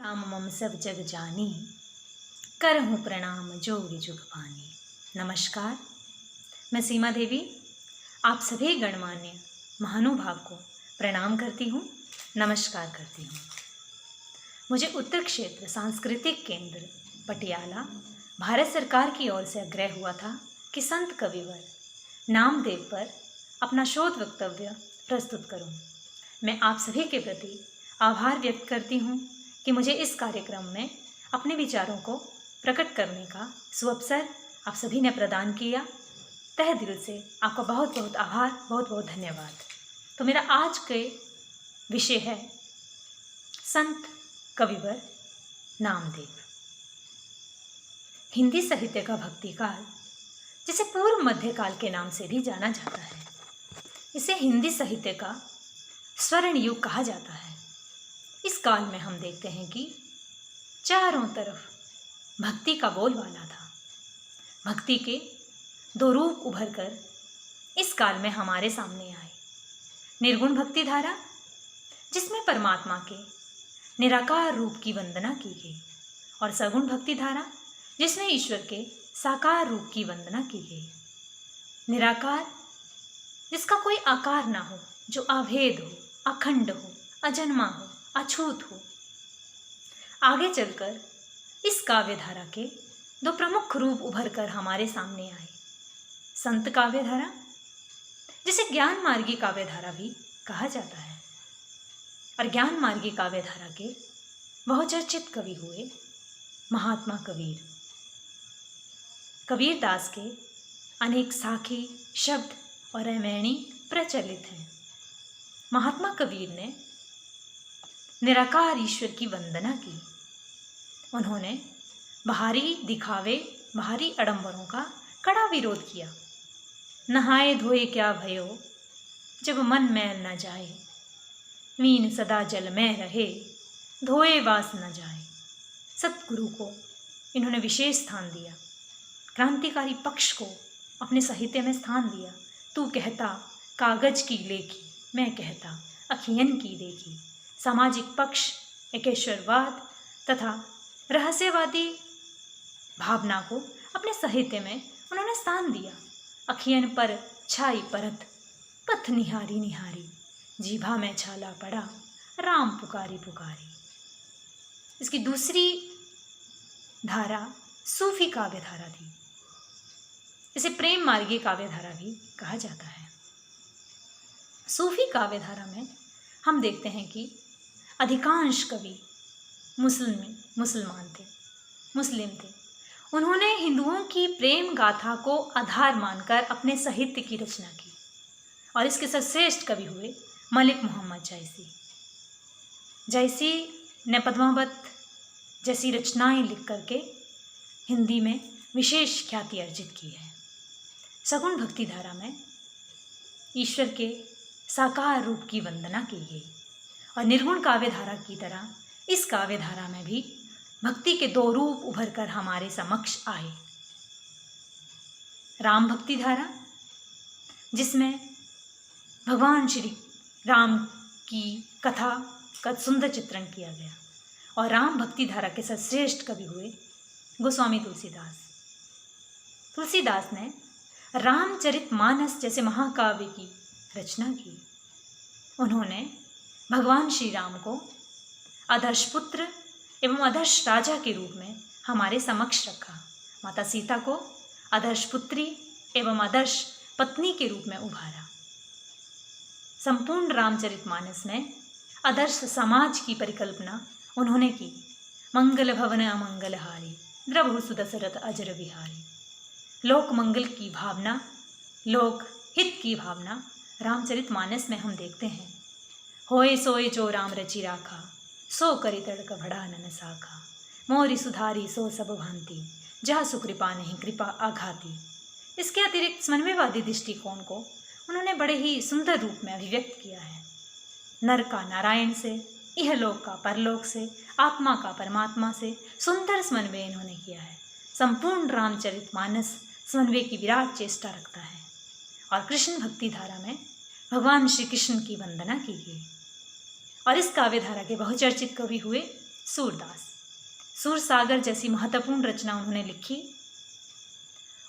राम मम सब जग जानी, करहूँ प्रणाम जोग जुग पानी। नमस्कार, मैं सीमा देवी आप सभी गणमान्य महानुभाव को प्रणाम करती हूँ, नमस्कार करती हूँ। मुझे उत्तर क्षेत्र सांस्कृतिक केंद्र पटियाला भारत सरकार की ओर से आग्रह हुआ था कि संत कविवर नामदेव पर अपना शोध वक्तव्य प्रस्तुत करूं। मैं आप सभी के प्रति आभार व्यक्त करती हूं कि मुझे इस कार्यक्रम में अपने विचारों को प्रकट करने का सुअवसर आप सभी ने प्रदान किया। तहे दिल से आपका बहुत बहुत आभार, बहुत बहुत धन्यवाद। तो मेरा आज के विषय है संत कविवर नामदेव। हिंदी साहित्य का भक्तिकाल, जिसे पूर्व मध्यकाल के नाम से भी जाना जाता है, इसे हिंदी साहित्य का स्वर्ण युग कहा जाता है। इस काल में हम देखते हैं कि चारों तरफ भक्ति का बोलबाला था। भक्ति के दो रूप उभर कर इस काल में हमारे सामने आए। निर्गुण भक्ति धारा, जिसमें परमात्मा के निराकार रूप की वंदना की गई, और सगुण भक्ति धारा, जिसमें ईश्वर के साकार रूप की वंदना की गई। निराकार, जिसका कोई आकार ना हो, जो अभेद हो, अखंड हो, अजन्मा हो, अछूत हो। आगे चलकर इस काव्य धारा के दो प्रमुख रूप उभर कर हमारे सामने आए। संत काव्य धारा, जिसे ज्ञान मार्गी काव्य धारा भी कहा जाता है, और ज्ञान मार्गी काव्य धारा के बहुचर्चित कवि हुए महात्मा कबीर। कबीर दास के अनेक साखी शब्द और रामायणी प्रचलित हैं। महात्मा कबीर ने निराकार ईश्वर की वंदना की। उन्होंने बाहरी दिखावे, बाहरी आडंबरों का कड़ा विरोध किया। नहाए धोए क्या भयो, जब मन मैल न जाए, मीन सदा जल में रहे, धोए वास न जाए। सतगुरु को इन्होंने विशेष स्थान दिया। क्रांतिकारी पक्ष को अपने साहित्य में स्थान दिया। तू कहता कागज की लेखी, मैं कहता अखियन की देखी। सामाजिक पक्ष, एकेश्वरवाद तथा रहस्यवादी भावना को अपने साहित्य में उन्होंने स्थान दिया। अखियन पर छाई परत, पथ निहारी निहारी, जीभा में छाला पड़ा, राम पुकारी पुकारी। इसकी दूसरी धारा सूफी काव्य धारा थी। इसे प्रेम मार्गी काव्य धारा भी कहा जाता है। सूफी काव्य धारा में हम देखते हैं कि अधिकांश कवि मुसलमान थे, मुस्लिम थे। उन्होंने हिंदुओं की प्रेम गाथा को आधार मानकर अपने साहित्य की रचना की, और इसके सर्वश्रेष्ठ कवि हुए मलिक मोहम्मद जायसी। जायसी ने पद्मावत जैसी रचनाएं लिख करके हिंदी में विशेष ख्याति अर्जित की है। सगुण भक्ति धारा में ईश्वर के साकार रूप की वंदना की गई, और निर्गुण काव्य धारा की तरह इस काव्य धारा में भी भक्ति के दो रूप उभर कर हमारे समक्ष आए। राम भक्ति धारा, जिसमें भगवान श्री राम की कथा का सुंदर चित्रण किया गया, और राम भक्ति धारा के सर्वश्रेष्ठ कवि हुए गोस्वामी तुलसीदास। तुलसीदास ने रामचरितमानस जैसे महाकाव्य की रचना की। उन्होंने भगवान श्री राम को आदर्श पुत्र एवं आदर्श राजा के रूप में हमारे समक्ष रखा। माता सीता को आदर्श पुत्री एवं आदर्श पत्नी के रूप में उभारा। संपूर्ण रामचरितमानस में आदर्श समाज की परिकल्पना उन्होंने की। मंगल भवन अमंगलहारी, द्रभु सुदशरथ अजर बिहारी। लोक मंगल की भावना, लोक हित की भावना रामचरितमानस में हम देखते हैं। होए सोए जो राम रचि राखा, सो करि तड़क भड़ा नन साखा। मोरी सुधारी सो सब भांति, जहाँ सुकृपा नहीं कृपा आघाती। इसके अतिरिक्त समन्वयवादी दृष्टिकोण को उन्होंने बड़े ही सुंदर रूप में अभिव्यक्त किया है। नर का नारायण से, इहलोक का परलोक से, आत्मा का परमात्मा से सुंदर समन्वय इन्होंने किया है। संपूर्ण रामचरितमानस समन्वय की विराट चेष्टा रखता है। और कृष्ण भक्ति धारा में भगवान श्री कृष्ण की वंदना की गई, और इस काव्य धारा के बहुचर्चित कवि हुए सूरदास। सूरसागर जैसी महत्वपूर्ण रचना उन्होंने लिखी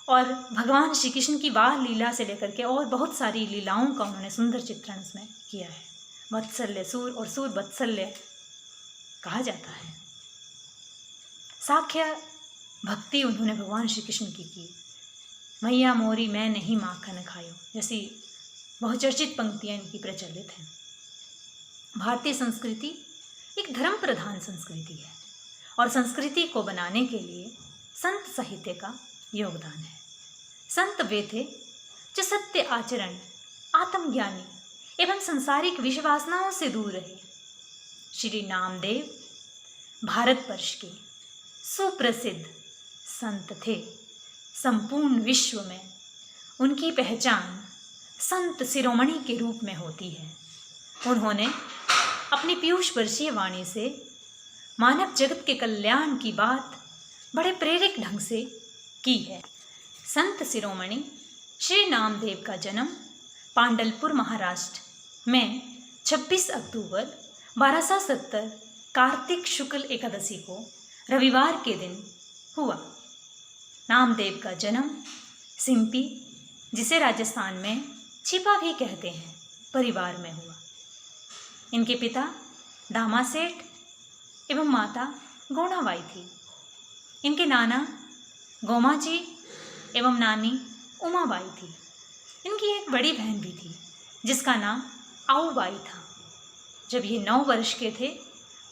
और भगवान श्री कृष्ण की बाल लीला से लेकर के और बहुत सारी लीलाओं का उन्होंने सुंदर चित्रण उसमें किया है। वत्सल्य सूर और सूर वत्सल्य कहा जाता है। साख्य भक्ति उन्होंने भगवान श्री कृष्ण की मैया मोरी मैं नहीं माखन खायो जैसी बहुचर्चित पंक्तियाँ इनकी प्रचलित हैं। भारतीय संस्कृति एक धर्म प्रधान संस्कृति है और संस्कृति को बनाने के लिए संत साहित्य का योगदान है। संत वे थे जो सत्य आचरण, आत्मज्ञानी एवं संसारिक विषवासनाओं से दूर रहे। श्री नामदेव भारतवर्ष के सुप्रसिद्ध संत थे। संपूर्ण विश्व में उनकी पहचान संत शिरोमणि के रूप में होती है। उन्होंने अपनी पीयूष वर्षीय वाणी से मानव जगत के कल्याण की बात बड़े प्रेरक ढंग से की है। संत शिरोमणि श्री नामदेव का जन्म पांडलपुर महाराष्ट्र में 26 अक्टूबर 1270 कार्तिक शुक्ल एकादशी को रविवार के दिन हुआ। नामदेव का जन्म सिंपी, जिसे राजस्थान में छिपा भी कहते हैं, परिवार में हुआ। इनके पिता दामा सेठ एवं माता गोणाबाई थी। इनके नाना गोमाजी एवं नानी उमाबाई थी। इनकी एक बड़ी बहन भी थी जिसका नाम आऊबाई था। जब ये 9 वर्ष के थे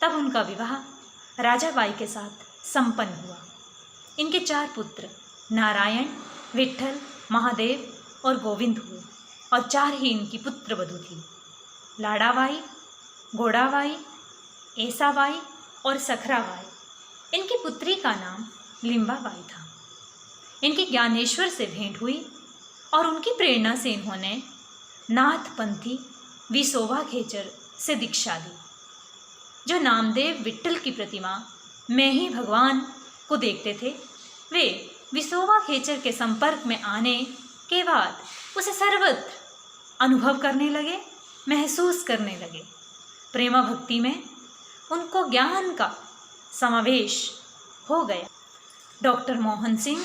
तब उनका विवाह राजाबाई के साथ संपन्न हुआ। इनके 4 पुत्र नारायण, विट्ठल, महादेव और गोविंद हुए और 4 ही इनकी पुत्र वधू थी, लाड़ाबाई, घोड़ाबाई, ऐसाबाई और सखराबाई। इनकी पुत्री का नाम लिम्बाबाई था। इनकी ज्ञानेश्वर से भेंट हुई और उनकी प्रेरणा से इन्होंने नाथपंथी विसोबा खेचर से दीक्षा ली। जो नामदेव विट्ठल की प्रतिमा में ही भगवान को देखते थे, वे विसोबा खेचर के संपर्क में आने के बाद उसे सर्वत्र अनुभव करने लगे, महसूस करने लगे। प्रेमा भक्ति में उनको ज्ञान का समावेश हो गया। डॉक्टर मोहन सिंह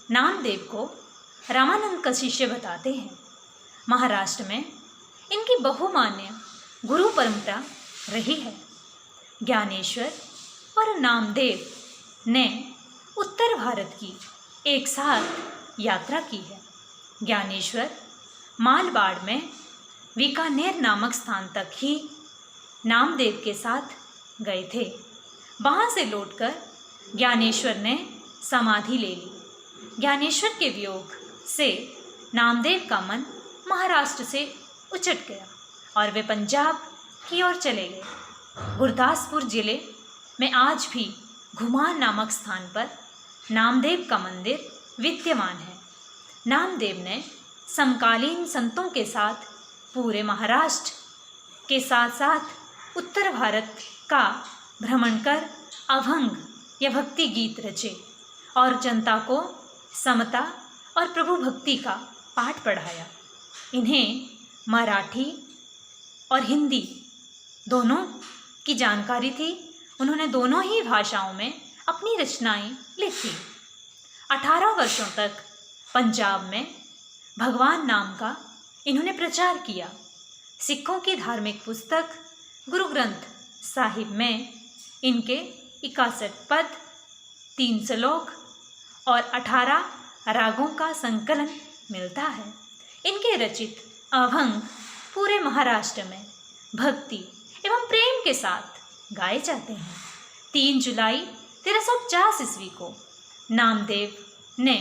नामदेव को रामानंद का शिष्य बताते हैं। महाराष्ट्र में इनकी बहुमान्य गुरु परंपरा रही है। ज्ञानेश्वर और नामदेव ने उत्तर भारत की एक साथ यात्रा की है। ज्ञानेश्वर मालबाड़ में बीकानेर नामक स्थान तक ही नामदेव के साथ गए थे। वहाँ से लौटकर ज्ञानेश्वर ने समाधि ले ली। ज्ञानेश्वर के वियोग से नामदेव का मन महाराष्ट्र से उचट गया और वे पंजाब की ओर चले गए। गुरदासपुर जिले में आज भी घुमान नामक स्थान पर नामदेव का मंदिर विद्यमान है। नामदेव ने समकालीन संतों के साथ पूरे महाराष्ट्र के साथ साथ उत्तर भारत का भ्रमण कर अभंग या भक्ति गीत रचे और जनता को समता और प्रभु भक्ति का पाठ पढ़ाया। इन्हें मराठी और हिंदी दोनों की जानकारी थी। उन्होंने दोनों ही भाषाओं में अपनी रचनाएं लिखी। 18 वर्षों तक पंजाब में भगवान नाम का इन्होंने प्रचार किया। सिखों की धार्मिक पुस्तक गुरु ग्रंथ साहिब में इनके 61 पद, 3 श्लोक और 18 रागों का संकलन मिलता है। इनके रचित अभंग पूरे महाराष्ट्र में भक्ति एवं प्रेम के साथ गाए जाते हैं। 3 जुलाई 1350 ईस्वी को नामदेव ने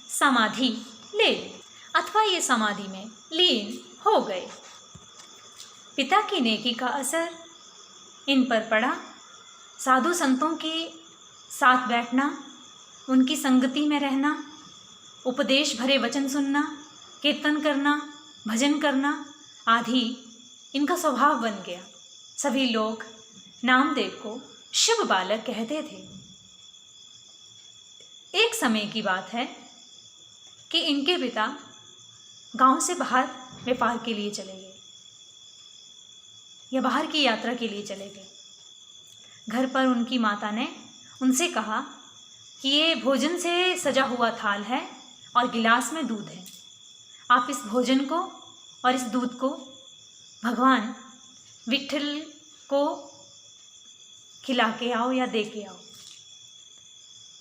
समाधि ले ली अथवा ये समाधि में लीन हो गए। पिता की नेकी का असर इन पर पड़ा। साधु संतों के साथ बैठना, उनकी संगति में रहना, उपदेश भरे वचन सुनना, कीर्तन करना, भजन करना आदि इनका स्वभाव बन गया। सभी लोग नामदेव को शुभ बालक कहते थे। एक समय की बात है कि इनके पिता गांव से बाहर व्यापार के लिए चले गए या बाहर की यात्रा के लिए चले गए। घर पर उनकी माता ने उनसे कहा कि ये भोजन से सजा हुआ थाल है और गिलास में दूध है, आप इस भोजन को और इस दूध को भगवान विट्ठल को खिला के आओ या दे के आओ।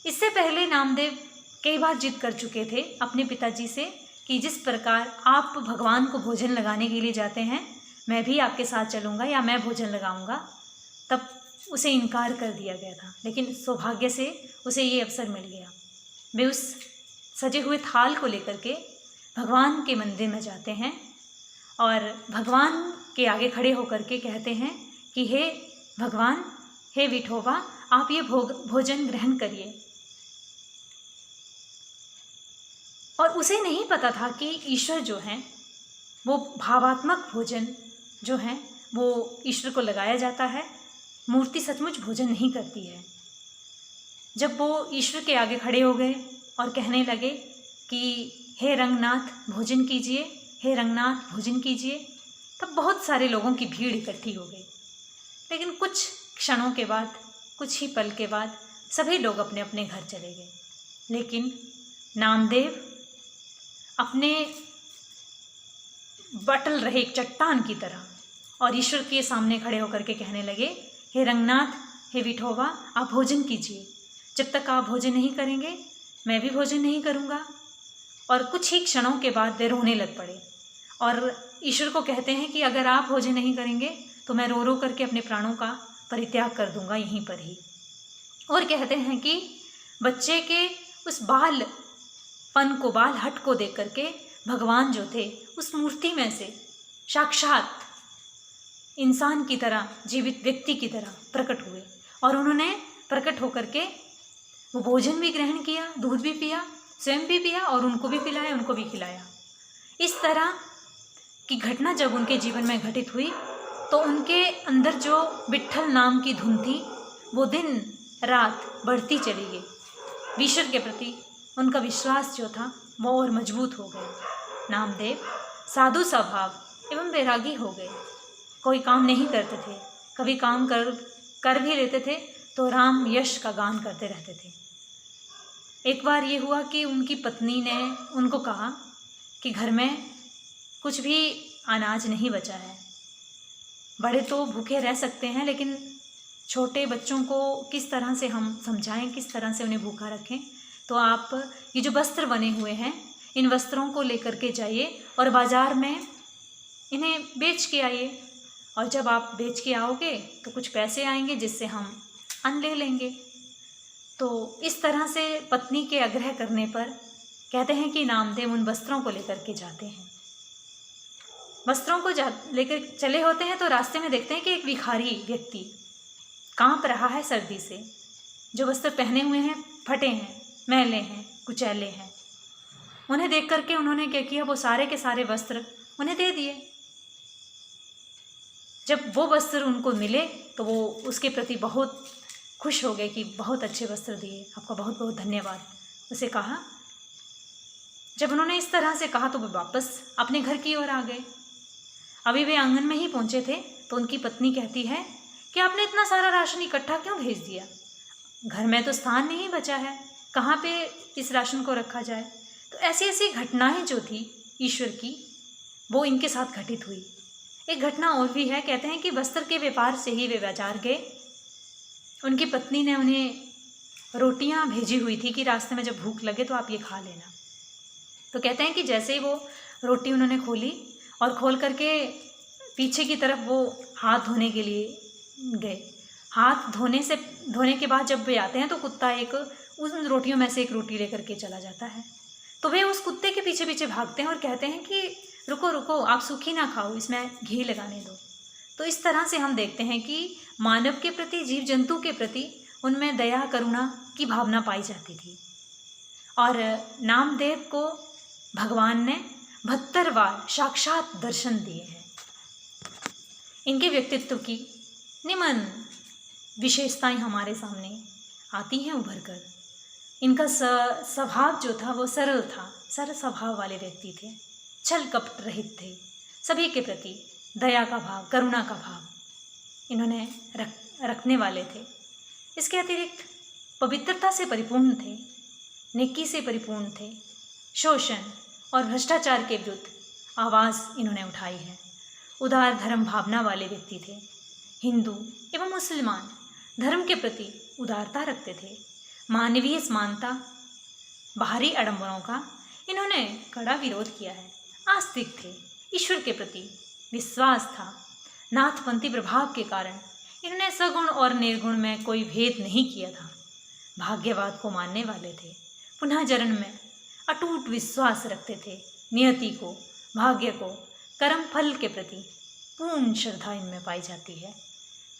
इससे पहले नामदेव कई बार जिद कर चुके थे अपने पिताजी से कि जिस प्रकार आप भगवान को भोजन लगाने के लिए जाते हैं, मैं भी आपके साथ चलूँगा या मैं भोजन लगाऊंगा। तब उसे इनकार कर दिया गया था, लेकिन सौभाग्य से उसे ये अवसर मिल गया। वे उस सजे हुए थाल को लेकर के भगवान के मंदिर में जाते हैं और भगवान के आगे खड़े होकर के कहते हैं कि हे भगवान, हे विठोबा, आप ये भोजन ग्रहण करिए। और उसे नहीं पता था कि ईश्वर जो हैं वो भावात्मक भोजन जो है वो ईश्वर को लगाया जाता है, मूर्ति सचमुच भोजन नहीं करती है। जब वो ईश्वर के आगे खड़े हो गए और कहने लगे कि हे रंगनाथ भोजन कीजिए, हे रंगनाथ भोजन कीजिए, तब बहुत सारे लोगों की भीड़ इकट्ठी हो गई। लेकिन कुछ क्षणों के बाद, कुछ ही पल के बाद सभी लोग अपने अपने घर चले गए। लेकिन नामदेव अपने बटल रहे एक चट्टान की तरह और ईश्वर के सामने खड़े होकर के कहने लगे, हे रंगनाथ, हे विठोबा, आप भोजन कीजिए। जब तक आप भोजन नहीं करेंगे मैं भी भोजन नहीं करूँगा। और कुछ ही क्षणों के बाद वे रोने लग पड़े और ईश्वर को कहते हैं कि अगर आप भोजन नहीं करेंगे तो मैं रो रो करके अपने प्राणों का परित्याग कर दूंगा यहीं पर ही। और कहते हैं कि बच्चे के उस बालपन को, बाल हट को देख करके भगवान जो थे उस मूर्ति में से साक्षात इंसान की तरह, जीवित व्यक्ति की तरह प्रकट हुए और उन्होंने प्रकट होकर के वो भोजन भी ग्रहण किया, दूध भी पिया, स्वयं भी पिया और उनको भी पिलाया, उनको भी खिलाया। इस तरह की घटना जब उनके जीवन में घटित हुई तो उनके अंदर जो विट्ठल नाम की धुन थी वो दिन रात बढ़ती चली गई। ईश्वर के प्रति उनका विश्वास जो था वो और मजबूत हो गया। नामदेव साधु स्वभाव एवं वैरागी हो गए। कोई काम नहीं करते थे, कभी काम कर भी लेते थे तो राम यश का गान करते रहते थे। एक बार ये हुआ कि उनकी पत्नी ने उनको कहा कि घर में कुछ भी अनाज नहीं बचा है, बड़े तो भूखे रह सकते हैं लेकिन छोटे बच्चों को किस तरह से हम समझाएं, किस तरह से उन्हें भूखा रखें। तो आप ये जो वस्त्र बने हुए हैं इन वस्त्रों को लेकर के जाइए और बाज़ार में इन्हें बेच के आइए, और जब आप बेच के आओगे तो कुछ पैसे आएंगे जिससे हम अन्न ले लेंगे। तो इस तरह से पत्नी के आग्रह करने पर कहते हैं कि नामदेव उन वस्त्रों को लेकर के जाते हैं। वस्त्रों को लेकर चले होते हैं तो रास्ते में देखते हैं कि एक भिखारी व्यक्ति कांप रहा है सर्दी से। जो वस्त्र पहने हुए हैं फटे हैं, मैले हैं, कुचैले हैं। उन्हें देख करके उन्होंने क्या किया, वो सारे के सारे वस्त्र उन्हें दे दिए। जब वो वस्त्र उनको मिले तो वो उसके प्रति बहुत खुश हो गए कि बहुत अच्छे वस्त्र दिए, आपका बहुत बहुत धन्यवाद, उसे कहा। जब उन्होंने इस तरह से कहा तो वे वापस अपने घर की ओर आ गए। अभी वे आंगन में ही पहुंचे थे तो उनकी पत्नी कहती है कि आपने इतना सारा राशन इकट्ठा क्यों भेज दिया, घर में तो स्थान नहीं बचा है, कहाँ पे इस राशन को रखा जाए। तो ऐसी ऐसी घटनाएं जो थी ईश्वर की वो इनके साथ घटित हुई। एक घटना और भी है, कहते हैं कि वस्त्र के व्यापार से ही वे बाजार गए। उनकी पत्नी ने उन्हें रोटियां भेजी हुई थी कि रास्ते में जब भूख लगे तो आप ये खा लेना। तो कहते हैं कि जैसे ही वो रोटी उन्होंने खोली और खोल करके पीछे की तरफ वो हाथ धोने के लिए गए। हाथ धोने के बाद जब वे आते हैं तो कुत्ता एक उन रोटियों में से एक रोटी लेकर के चला जाता है। तो वे उस कुत्ते के पीछे पीछे भागते हैं और कहते हैं कि रुको रुको, आप सूखी ना खाओ, इसमें घी लगाने दो। तो इस तरह से हम देखते हैं कि मानव के प्रति, जीव जंतु के प्रति उनमें दया करुणा की भावना पाई जाती थी। और नामदेव को भगवान ने 72 बार साक्षात दर्शन दिए हैं। इनके व्यक्तित्व की निम्न विशेषताएं हमारे सामने आती हैं उभर कर। इनका स्वभाव जो था वो सरल था, सरल स्वभाव वाले व्यक्ति थे, छल कपट रहित थे, सभी के प्रति दया का भाव, करुणा का भाव इन्होंने रखने वाले थे। इसके अतिरिक्त पवित्रता से परिपूर्ण थे, नेकी से परिपूर्ण थे। शोषण और भ्रष्टाचार के विरुद्ध आवाज़ इन्होंने उठाई है। उदार धर्म भावना वाले व्यक्ति थे। हिंदू एवं मुसलमान धर्म के प्रति उदारता रखते थे। मानवीय समानता, बाहरी आडंबरों का इन्होंने कड़ा विरोध किया है। आस्तिक थे, ईश्वर के प्रति विश्वास था। नाथपंथी प्रभाव के कारण इन्होंने सगुण और निर्गुण में कोई भेद नहीं किया था। भाग्यवाद को मानने वाले थे। पुनः जन्म में अटूट विश्वास रखते थे। नियति को, भाग्य को, कर्म फल के प्रति पूर्ण श्रद्धा इनमें पाई जाती है।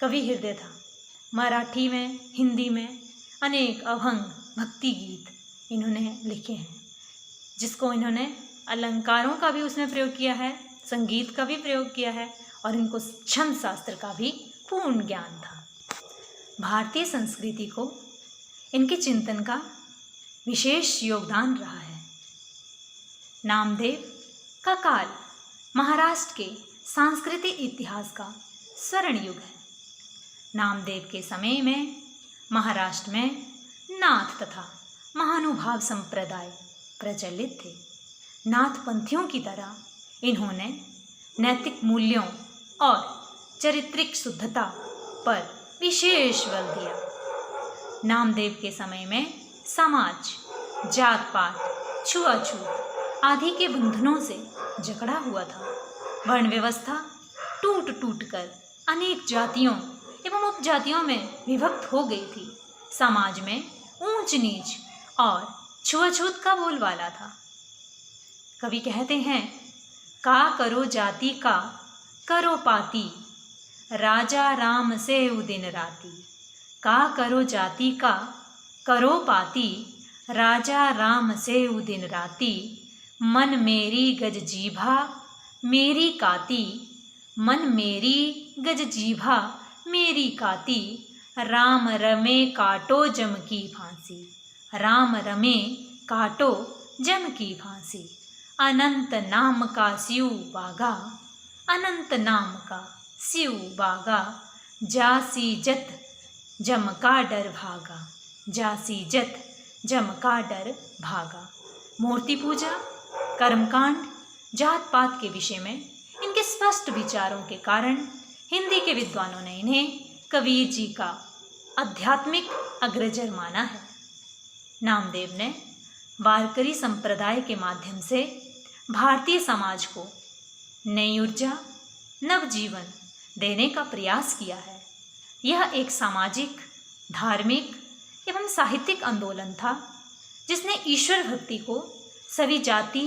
कवि हृदय था। मराठी में, हिंदी में अनेक अभंग, भक्ति गीत इन्होंने लिखे हैं, जिसको इन्होंने अलंकारों का भी उसमें प्रयोग किया है, संगीत का भी प्रयोग किया है और इनको छंद शास्त्र का भी पूर्ण ज्ञान था। भारतीय संस्कृति को इनके चिंतन का विशेष योगदान रहा है। नामदेव का काल महाराष्ट्र के सांस्कृतिक इतिहास का स्वर्ण युग है। नामदेव के समय में महाराष्ट्र में नाथ तथा महानुभाव संप्रदाय प्रचलित थे। नाथपंथियों की तरह इन्होंने नैतिक मूल्यों और चारित्रिक शुद्धता पर विशेष बल दिया। नामदेव के समय में समाज जात पात, छुआछूत आदि के बंधनों से जकड़ा हुआ था। वर्ण व्यवस्था टूट टूट कर अनेक जातियों एवं उपजातियों में विभक्त हो गई थी। समाज में ऊंच नीच और छुआछूत का बोलबाला था। कवि कहते हैं, का करो जाति का करो पाती, राजा राम से दिन राती। का करो जाति का करो पाती, राजा राम से दिन राती। मन मेरी गज जीभा मेरी काती, मन मेरी गज जीभा मेरी काती। राम रमे काटो जम की फांसी, राम रमे काटो जम की फांसी। अनंत नाम का शिव बागा, अनंत नाम का शिव बागा। जासी जत जम का डर भागा, जासी जत जम का डर भागा। मूर्ति पूजा, कर्मकांड, जात पात के विषय में इनके स्पष्ट विचारों के कारण हिंदी के विद्वानों ने इन्हें कबीर जी का आध्यात्मिक अग्रजर माना है। नामदेव ने वारकरी संप्रदाय के माध्यम से भारतीय समाज को नई ऊर्जा, नवजीवन देने का प्रयास किया है। यह एक सामाजिक, धार्मिक एवं साहित्यिक आंदोलन था जिसने ईश्वर भक्ति को सभी जाति,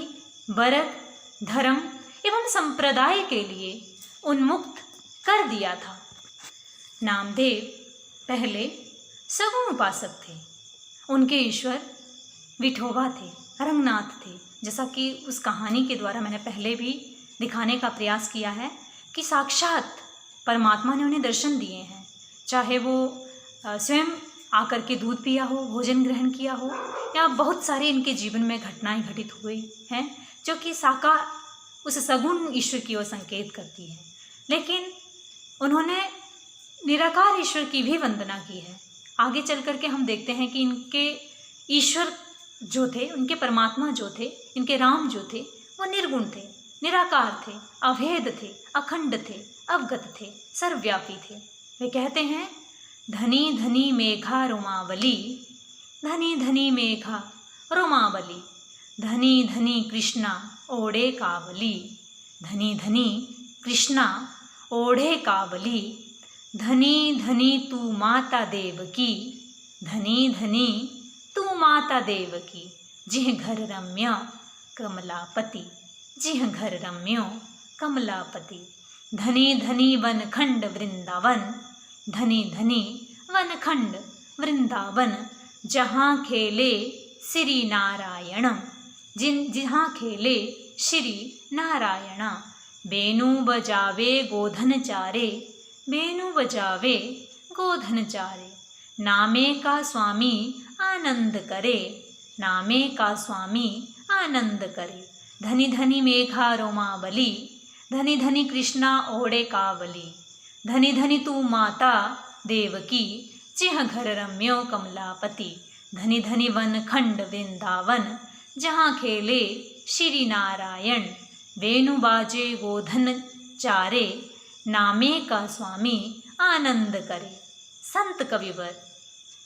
वर्ग, धर्म एवं संप्रदाय के लिए उन्मुक्त कर दिया था। नामदेव पहले सगुण उपासक थे। उनके ईश्वर विठोबा थे, रंगनाथ थे। जैसा कि उस कहानी के द्वारा मैंने पहले भी दिखाने का प्रयास किया है कि साक्षात परमात्मा ने उन्हें दर्शन दिए हैं। चाहे वो स्वयं आकर के दूध पिया हो, भोजन ग्रहण किया हो, या बहुत सारे इनके जीवन में घटनाएं घटित हुई हैं जो कि साकार उस सगुण ईश्वर की ओर संकेत करती है। लेकिन उन्होंने निराकार ईश्वर की भी वंदना की है। आगे चल कर के हम देखते हैं कि इनके ईश्वर जो थे, उनके परमात्मा जो थे, इनके राम जो थे, वो निर्गुण थे, निराकार थे, अभेद थे, अखंड थे, अवगत थे, सर्वव्यापी थे। वे कहते हैं, धनी धनी मेघा रोमावली, धनी धनी मेघा रोमावली। धनी धनी कृष्णा ओढ़े कावली, धनी धनी कृष्णा ओढ़े कावली। धनी धनी तू माता देवकी, धनी धनी तू माता देवकी। जिह घर रम्य कमलापति, जिह घर रम्यो कमलापति। धनी धनी वनखंड वृंदावन, धनी धनी वनखंड वृंदावन। जहाँ खेले श्री नारायणम, जहाँ खेले श्री नारायण। बेनु बजावे गोधन चारे, बेनु बजावे गोधन चारे। नामे का स्वामी आनंद करे, नामे का स्वामी आनंद करे। धनी धनी मेघा रोमावली, धनी धनी कृष्णा ओढ़े कावली। धनी धनी तू माता देवकी जिह घर रम्यो कमलापति, धनी धनी वन खंड वृंदावन, जहाँ खेले श्री नारायण, वेणु बाजे गोधन चारे, नामे का स्वामी आनंद करे। संत कविवर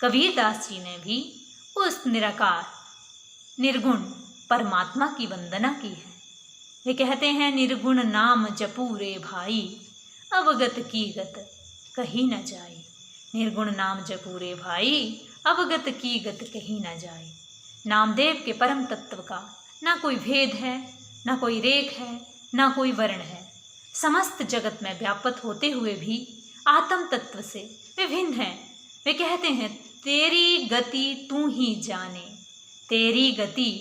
कबीरदास जी ने भी उस निराकार निर्गुण परमात्मा की वंदना की है। वे कहते हैं, निर्गुण नाम जपू रे भाई, अवगत की गत कहीं न जाए। निर्गुण नाम जपू रे भाई, अवगत की गत कहीं न जाए। नामदेव के परम तत्व का ना कोई भेद है, ना कोई रेख है, ना कोई वर्ण है। समस्त जगत में व्याप्त होते हुए भी आत्म तत्व से वे भिन्न हैं। वे कहते हैं, तेरी गति तू ही जाने, तेरी गति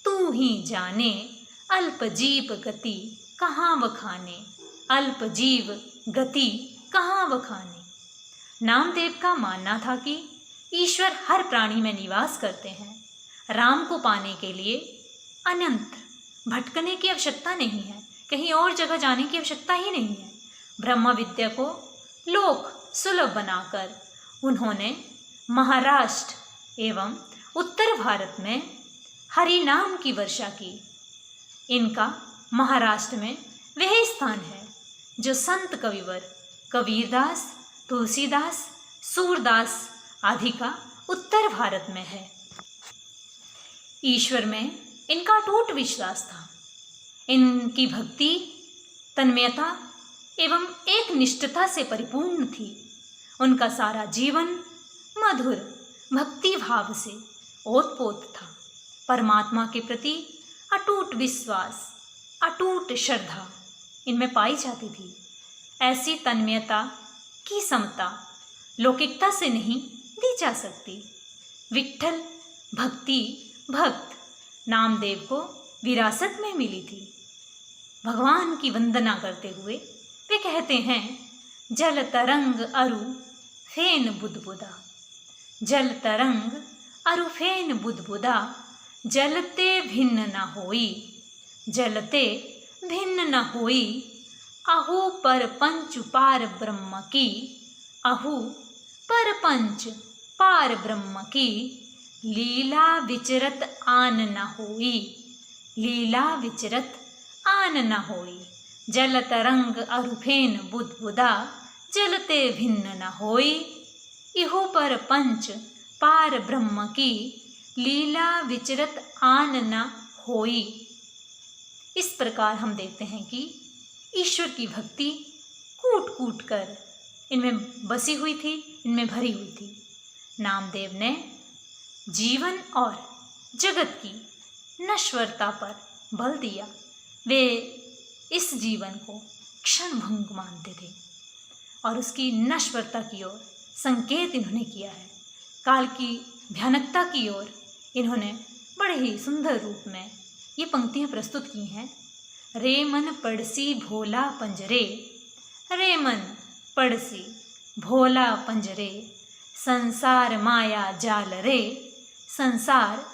तू ही जाने, अल्प जीव गति कहाँ बखाने, अल्प जीव गति कहाँ बखाने। नामदेव का मानना था कि ईश्वर हर प्राणी में निवास करते हैं। राम को पाने के लिए अनंत भटकने की आवश्यकता नहीं है, कहीं और जगह जाने की आवश्यकता ही नहीं है। ब्रह्म विद्या को लोक सुलभ बनाकर उन्होंने महाराष्ट्र एवं उत्तर भारत में हरि नाम की वर्षा की। इनका महाराष्ट्र में वह स्थान है जो संत कविवर कबीरदास, तुलसीदास, सूरदास आदि का उत्तर भारत में है। ईश्वर में इनका अटूट विश्वास था। इनकी भक्ति तन्मयता एवं एक निष्ठता से परिपूर्ण थी। उनका सारा जीवन मधुर भक्ति भाव से ओतप्रोत था। परमात्मा के प्रति अटूट विश्वास, अटूट श्रद्धा इनमें पाई जाती थी। ऐसी तन्मयता की समता लौकिकता से नहीं दी जा सकती। विट्ठल भक्ति भक्त नामदेव को विरासत में मिली थी। भगवान की वंदना करते हुए वे कहते हैं, जल तरंग अरु फेन बुदबुदा, जल तरंग अरु फेन बुदबुदा, जलते भिन्न न होई, जलते भिन्न न होई, अहु पर पंच पार ब्रह्म की, अहु पर पंच पार ब्रह्म की, लीला विचरत आन न होई, लीला विचरत आन न होई। जल तरंग अरु फेन बुदबुदा, जलते भिन्न न होई, इहु पर पंच पार ब्रह्म की, लीला विचरत आन न होई। इस प्रकार हम देखते हैं कि ईश्वर की भक्ति कूट कूट कर इनमें बसी हुई थी, इनमें भरी हुई थी। नामदेव ने जीवन और जगत की नश्वरता पर बल दिया। वे इस जीवन को क्षणभंग मानते थे और उसकी नश्वरता की ओर संकेत इन्होंने किया है। काल की भयानकता की ओर इन्होंने बड़े ही सुंदर रूप में ये पंक्तियाँ प्रस्तुत की हैं। रे मन पड़सी भोला पंजरे, रे मन पड़सी भोला पंजरे, संसार माया जाल रे, संसार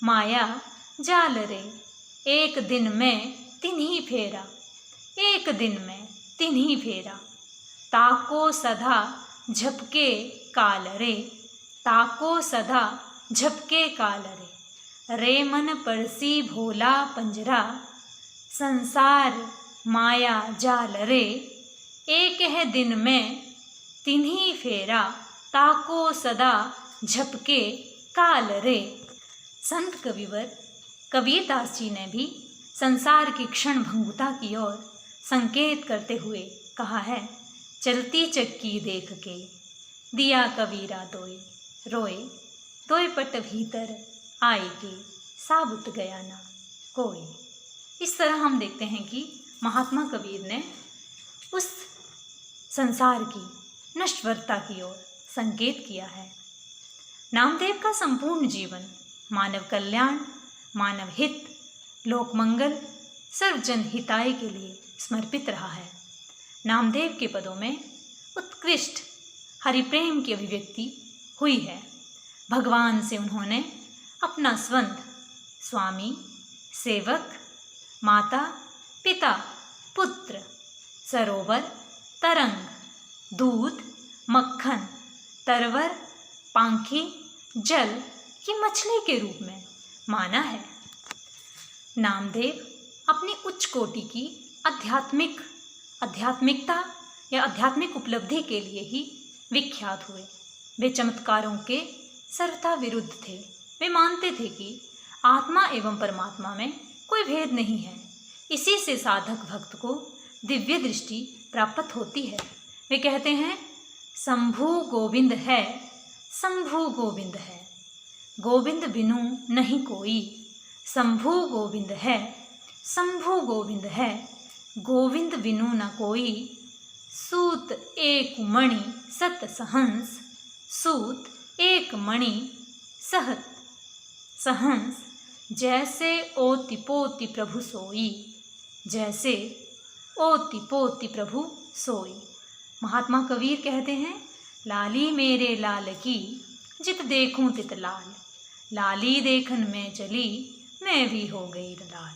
माया जाल रे, एक दिन में तिन्ही फेरा, एक दिन में तिन्ही फेरा, ताको सदा झपके काल रे, ताको सदा झपके काल रे, रे मन पड़सी भोला पंजरा, संसार माया जाल रे, एक है दिन में तिन्ही फेरा, ताको सदा झपके काल रे। संत कविवर कबीरदास जी ने भी संसार की क्षण भंगुता की ओर संकेत करते हुए कहा है, चलती चक्की देख के दिया कबीरा दोय, रोए दोय पट भीतर आए के, साबुत गया ना कोई। इस तरह हम देखते हैं कि महात्मा कबीर ने उस संसार की नश्वरता की ओर संकेत किया है। नामदेव का संपूर्ण जीवन मानव कल्याण, मानव हित, लोक मंगल, सर्वजन हिताय के लिए समर्पित रहा है। नामदेव के पदों में उत्कृष्ट हरिप्रेम की अभिव्यक्ति हुई है। भगवान से उन्होंने अपना स्वंद, स्वामी, सेवक, माता, पिता, पुत्र, सरोवर, तरंग, दूध, मक्खन, तरवर, पांखी, जल की मछली के रूप में माना है। नामदेव अपनी उच्च कोटि की आध्यात्मिकता या आध्यात्मिक उपलब्धि के लिए ही विख्यात हुए। वे चमत्कारों के सर्वथा विरुद्ध थे। वे मानते थे कि आत्मा एवं परमात्मा में कोई भेद नहीं है। इसी से साधक भक्त को दिव्य दृष्टि प्राप्त होती है। वे कहते हैं, शंभु गोविंद है, शंभु गोविंद है, गोविंद बिनु नहीं कोई। शंभु गोविंद है, शंभु गोविंद है, गोविंद बिनु न कोई। सूत एक मणि सत सहंस, सूत एक मणि सहत सहंस, जैसे ओति पोति प्रभु सोई, जैसे ओति पोति प्रभु सोई। महात्मा कबीर कहते हैं, लाली मेरे लाल की जित देखूं तित लाल, लाली देखन में चली मैं भी हो गई लाल।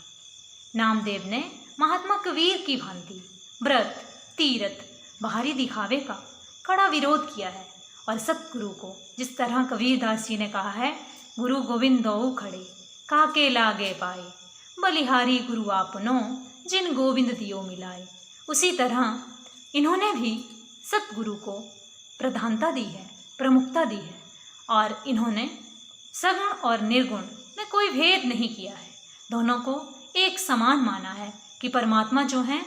नामदेव ने महात्मा कबीर की भांति व्रत, तीरथ, बाहरी दिखावे का कड़ा विरोध किया है और सतगुरु को, जिस तरह कबीरदास जी ने कहा है, गुरु गोविंदो खड़े काके लागे पाए, बलिहारी गुरु आपनो जिन गोविंद दियो मिलाए। उसी तरह इन्होंने भी सतगुरु को प्रधानता दी है, प्रमुखता दी है और इन्होंने सगुण और निर्गुण में कोई भेद नहीं किया है। दोनों को एक समान माना है कि परमात्मा जो हैं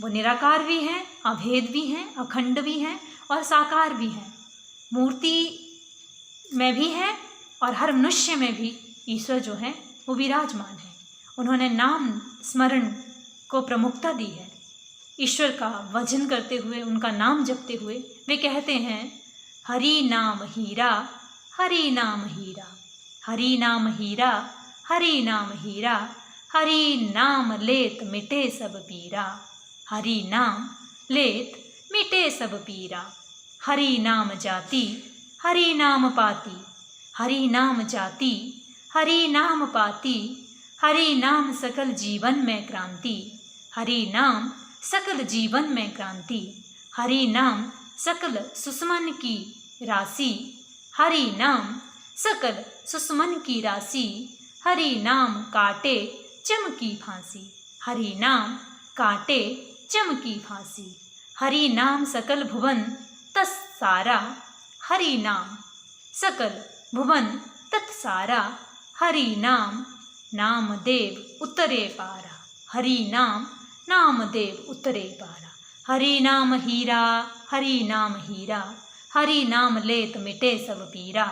वो निराकार भी हैं, अभेद भी हैं, अखंड भी हैं और साकार भी हैं। मूर्ति में भी है और हर मनुष्य में भी ईश्वर जो है वो विराजमान है। उन्होंने नाम स्मरण को प्रमुखता दी है। ईश्वर का भजन करते हुए, उनका नाम जपते हुए वे कहते हैं, हरि नाम हीरा, हरि नाम हीरा, हरि नाम हीरा, हरि नाम हीरा, हरि नाम लेत मिटे सब पीरा, हरि नाम लेत मिटे सब पीरा। हरि नाम जाति, हरि नाम पाती, हरि नाम जाति, हरि नाम पाती, हरि नाम सकल जीवन में क्रांति, हरि नाम सकल जीवन में क्रांति, हरि नाम सकल सुषमन की राशि, हरि नाम सकल सुषमन की राशि, हरि नाम काटे चमकी फांसी, हरि नाम काटे चमकी फांसी, हरि नाम सकल भुवन तत्सारा, हरि नाम सकल भुवन तत्सारा, हरि नाम नामदेव उतरे पारा, हरि नाम नामदेव उतरे पारा। हरि नाम हीरा, हरि नाम हीरा, हरि नाम लेत मिटे सब पीरा,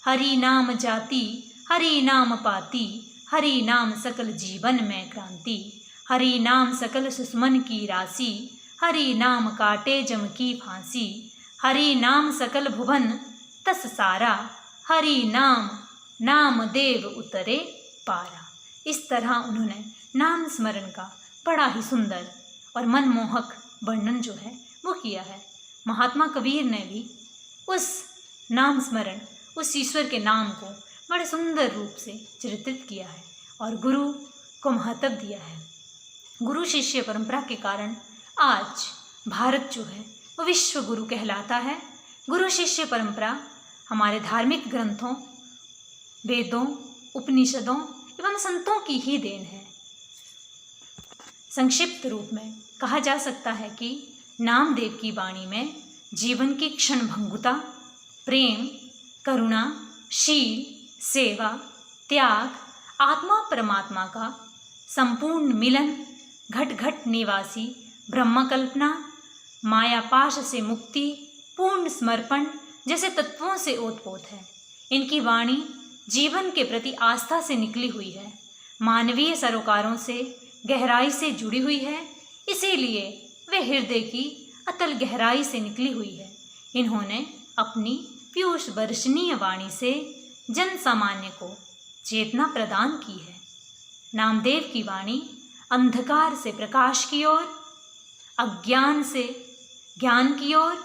हरि नाम जाति, हरि नाम पाती, हरि नाम सकल जीवन में क्रांति, हरि नाम सकल सुषमन की राशि, हरि नाम काटे जम की फांसी, हरि नाम सकल भुवन तस सारा, हरि नाम नामदेव उतरे पारा। इस तरह उन्होंने नाम स्मरण का बड़ा ही सुंदर और मनमोहक वर्णन जो है वो किया है। महात्मा कबीर ने भी उस नाम स्मरण, उस ईश्वर के नाम को बड़े सुंदर रूप से चित्रित किया है और गुरु को महत्व दिया है। गुरु शिष्य परंपरा के कारण आज भारत जो है वो विश्व गुरु कहलाता है। गुरु शिष्य परंपरा हमारे धार्मिक ग्रंथों, वेदों, उपनिषदों एवं संतों की ही देन है। संक्षिप्त रूप में कहा जा सकता है कि नामदेव की वाणी में जीवन की क्षणभंगुता, प्रेम, करुणा, शील, सेवा, त्याग, आत्मा परमात्मा का संपूर्ण मिलन, घट घट निवासी ब्रह्म कल्पना, माया पाश से मुक्ति, पूर्ण समर्पण जैसे तत्वों से ओतप्रोत है। इनकी वाणी जीवन के प्रति आस्था से निकली हुई है, मानवीय सरोकारों से गहराई से जुड़ी हुई है, इसीलिए वे हृदय की अतल गहराई से निकली हुई है। इन्होंने अपनी पीयूष वर्षणीय वाणी से जन सामान्य को चेतना प्रदान की है। नामदेव की वाणी अंधकार से प्रकाश की ओर, अज्ञान से ज्ञान की ओर,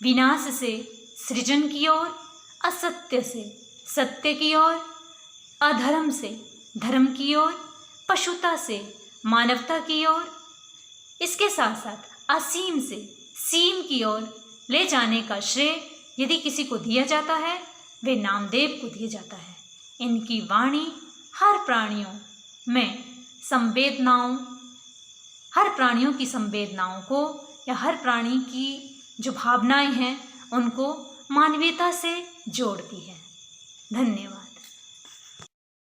विनाश से सृजन की ओर, असत्य से सत्य की ओर, अधर्म से धर्म की ओर, पशुता से मानवता की ओर, इसके साथ साथ असीम से सीम की ओर ले जाने का श्रेय यदि किसी को दिया जाता है वे नामदेव को दिया जाता है। इनकी वाणी हर प्राणियों की संवेदनाओं को या हर प्राणी की जो भावनाएं हैं उनको मानवीयता से जोड़ती है। धन्यवाद।